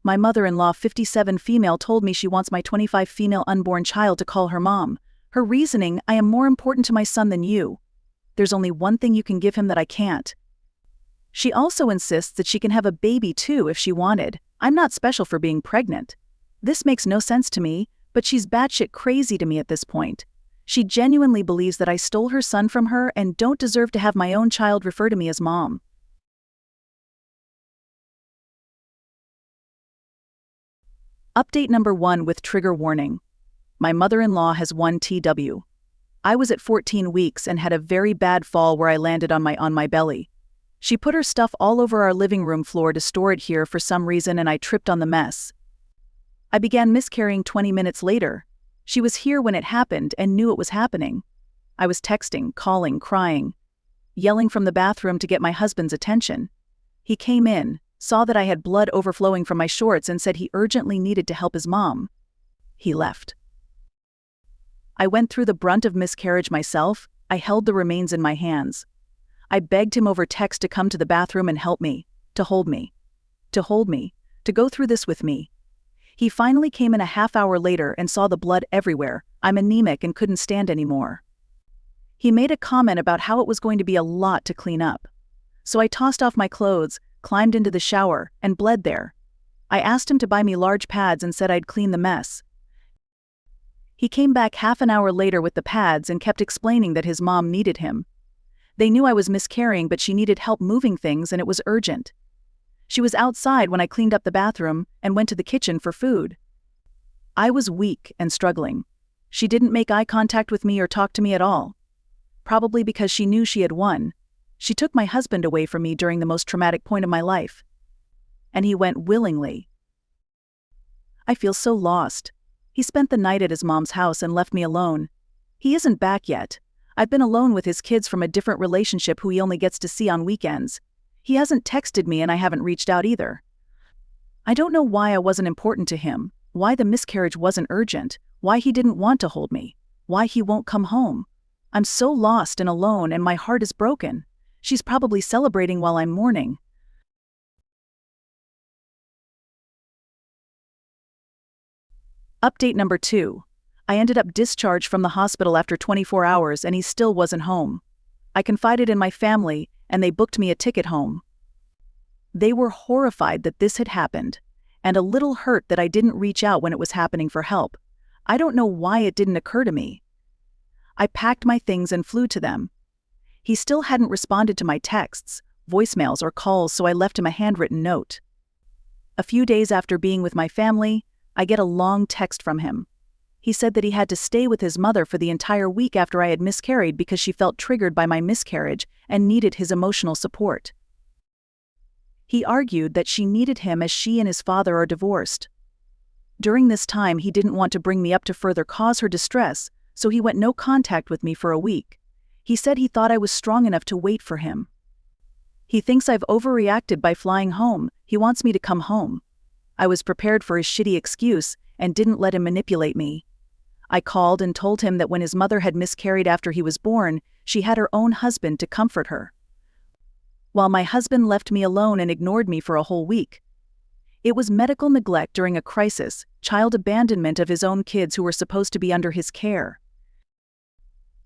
My mother-in-law, 57 female, told me she wants my 25 female unborn child to call her mom. Her reasoning: I am more important to my son than you. There's only one thing you can give him that I can't. She also insists that she can have a baby too if she wanted. I'm not special for being pregnant. This makes no sense to me, but she's batshit crazy to me at this point. She genuinely believes that I stole her son from her and don't deserve to have my own child refer to me as mom. Update number 1 with trigger warning. My mother-in-law has 1 TW. I was at 14 weeks and had a very bad fall where I landed on my belly. She put her stuff all over our living room floor to store it here for some reason, and I tripped on the mess. I began miscarrying 20 minutes later. She was here when it happened and knew it was happening. I was texting, calling, crying, yelling from the bathroom to get my husband's attention. He came in, saw that I had blood overflowing from my shorts, and said he urgently needed to help his mom. He left. I went through the brunt of miscarriage myself. I held the remains in my hands. I begged him over text to come to the bathroom and help me, to hold me, to go through this with me. He finally came in a half hour later and saw the blood everywhere. I'm anemic and couldn't stand anymore. He made a comment about how it was going to be a lot to clean up. So I tossed off my clothes, climbed into the shower, and bled there. I asked him to buy me large pads and said I'd clean the mess. He came back half an hour later with the pads and kept explaining that his mom needed him. They knew I was miscarrying, but she needed help moving things and it was urgent. She was outside when I cleaned up the bathroom and went to the kitchen for food. I was weak and struggling. She didn't make eye contact with me or talk to me at all. Probably because she knew she had won. She took my husband away from me during the most traumatic point of my life. And he went willingly. I feel so lost. He spent the night at his mom's house and left me alone. He isn't back yet. I've been alone with his kids from a different relationship who he only gets to see on weekends. He hasn't texted me and I haven't reached out either. I don't know why I wasn't important to him, why the miscarriage wasn't urgent, why he didn't want to hold me, why he won't come home. I'm so lost and alone and my heart is broken. She's probably celebrating while I'm mourning. Update number 2. I ended up discharged from the hospital after 24 hours and he still wasn't home. I confided in my family and they booked me a ticket home. They were horrified that this had happened and a little hurt that I didn't reach out when it was happening for help. I don't know why it didn't occur to me. I packed my things and flew to them. He still hadn't responded to my texts, voicemails, or calls, so I left him a handwritten note. A few days after being with my family, I get a long text from him. He said that he had to stay with his mother for the entire week after I had miscarried because she felt triggered by my miscarriage and needed his emotional support. He argued that she needed him as she and his father are divorced. During this time, he didn't want to bring me up to further cause her distress, so he went no contact with me for a week. He said he thought I was strong enough to wait for him. He thinks I've overreacted by flying home. He wants me to come home. I was prepared for his shitty excuse and didn't let him manipulate me. I called and told him that when his mother had miscarried after he was born, she had her own husband to comfort her. While my husband left me alone and ignored me for a whole week. It was medical neglect during a crisis, child abandonment of his own kids who were supposed to be under his care.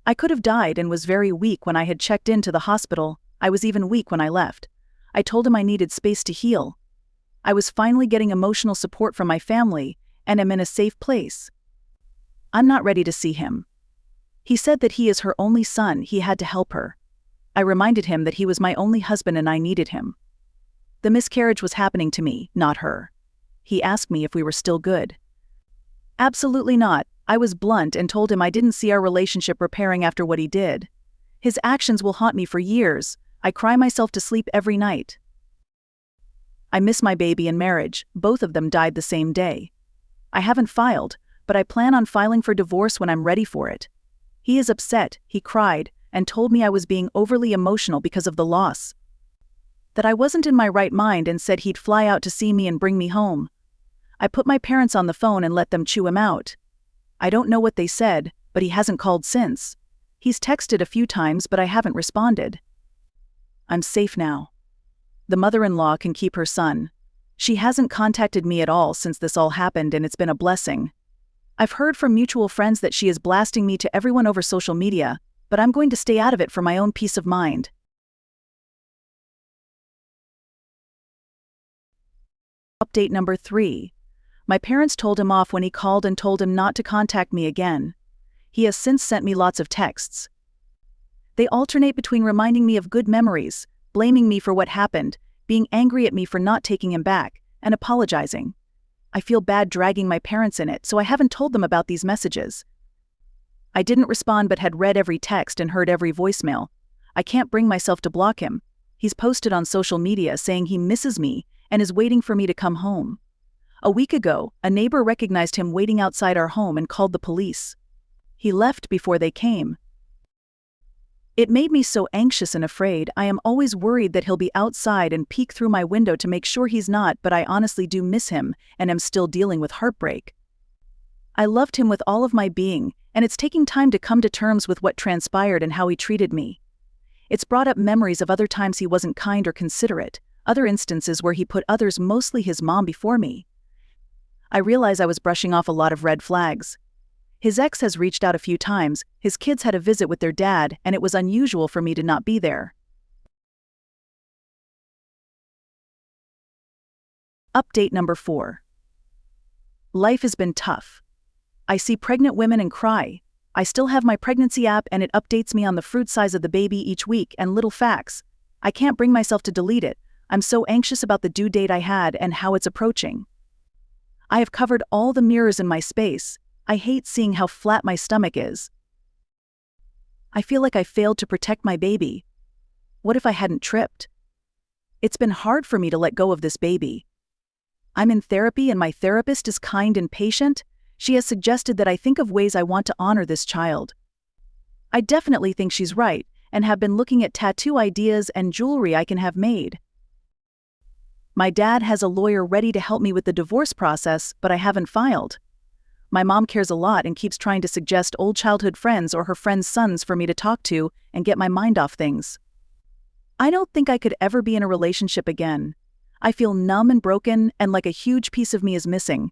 I could have died and was very weak when I had checked into the hospital. I was even weak when I left. I told him I needed space to heal. I was finally getting emotional support from my family and am in a safe place. I'm not ready to see him. He said that he is her only son, he had to help her. I reminded him that he was my only husband and I needed him. The miscarriage was happening to me, not her. He asked me if we were still good. Absolutely not. I was blunt and told him I didn't see our relationship repairing after what he did. His actions will haunt me for years. I cry myself to sleep every night. I miss my baby and marriage. Both of them died the same day. I haven't filed, but I plan on filing for divorce when I'm ready for it. He is upset, he cried, and told me I was being overly emotional because of the loss. That I wasn't in my right mind and said he'd fly out to see me and bring me home. I put my parents on the phone and let them chew him out. I don't know what they said, but he hasn't called since. He's texted a few times, but I haven't responded. I'm safe now. The mother-in-law can keep her son. She hasn't contacted me at all since this all happened, and it's been a blessing. I've heard from mutual friends that she is blasting me to everyone over social media, but I'm going to stay out of it for my own peace of mind. Update number 3. My parents told him off when he called and told him not to contact me again. He has since sent me lots of texts. They alternate between reminding me of good memories, blaming me for what happened, being angry at me for not taking him back, and apologizing. I feel bad dragging my parents in it, so I haven't told them about these messages. I didn't respond but had read every text and heard every voicemail. I can't bring myself to block him. He's posted on social media saying he misses me and is waiting for me to come home. A week ago, a neighbor recognized him waiting outside our home and called the police. He left before they came. It made me so anxious and afraid. I am always worried that he'll be outside and peek through my window to make sure he's not, but I honestly do miss him and am still dealing with heartbreak. I loved him with all of my being, and it's taking time to come to terms with what transpired and how he treated me. It's brought up memories of other times he wasn't kind or considerate, other instances where he put others, mostly his mom, before me. I realize I was brushing off a lot of red flags. His ex has reached out a few times, his kids had a visit with their dad, and it was unusual for me to not be there. Update number 4. Life has been tough. I see pregnant women and cry. I still have my pregnancy app and it updates me on the fruit size of the baby each week and little facts. I can't bring myself to delete it. I'm so anxious about the due date I had and how it's approaching. I have covered all the mirrors in my space. I hate seeing how flat my stomach is. I feel like I failed to protect my baby. What if I hadn't tripped? It's been hard for me to let go of this baby. I'm in therapy and my therapist is kind and patient. She has suggested that I think of ways I want to honor this child. I definitely think she's right and have been looking at tattoo ideas and jewelry I can have made. My dad has a lawyer ready to help me with the divorce process, but I haven't filed. My mom cares a lot and keeps trying to suggest old childhood friends or her friends' sons for me to talk to and get my mind off things. I don't think I could ever be in a relationship again. I feel numb and broken and like a huge piece of me is missing.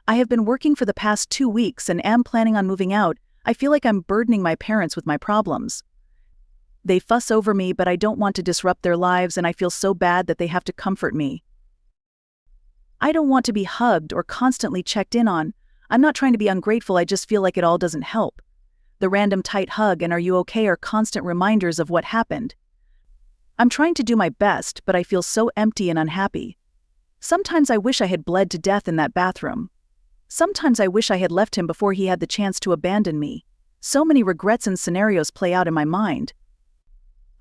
I have been working for the past 2 weeks and am planning on moving out. I feel like I'm burdening my parents with my problems. They fuss over me, but I don't want to disrupt their lives, and I feel so bad that they have to comfort me. I don't want to be hugged or constantly checked in on. I'm not trying to be ungrateful, I just feel like it all doesn't help. The random tight hug and "are you okay" are constant reminders of what happened. I'm trying to do my best, but I feel so empty and unhappy. Sometimes I wish I had bled to death in that bathroom. Sometimes I wish I had left him before he had the chance to abandon me. So many regrets and scenarios play out in my mind.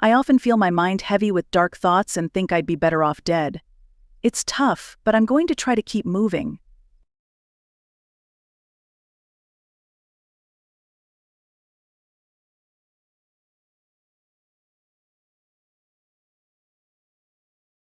I often feel my mind heavy with dark thoughts and think I'd be better off dead. It's tough, but I'm going to try to keep moving.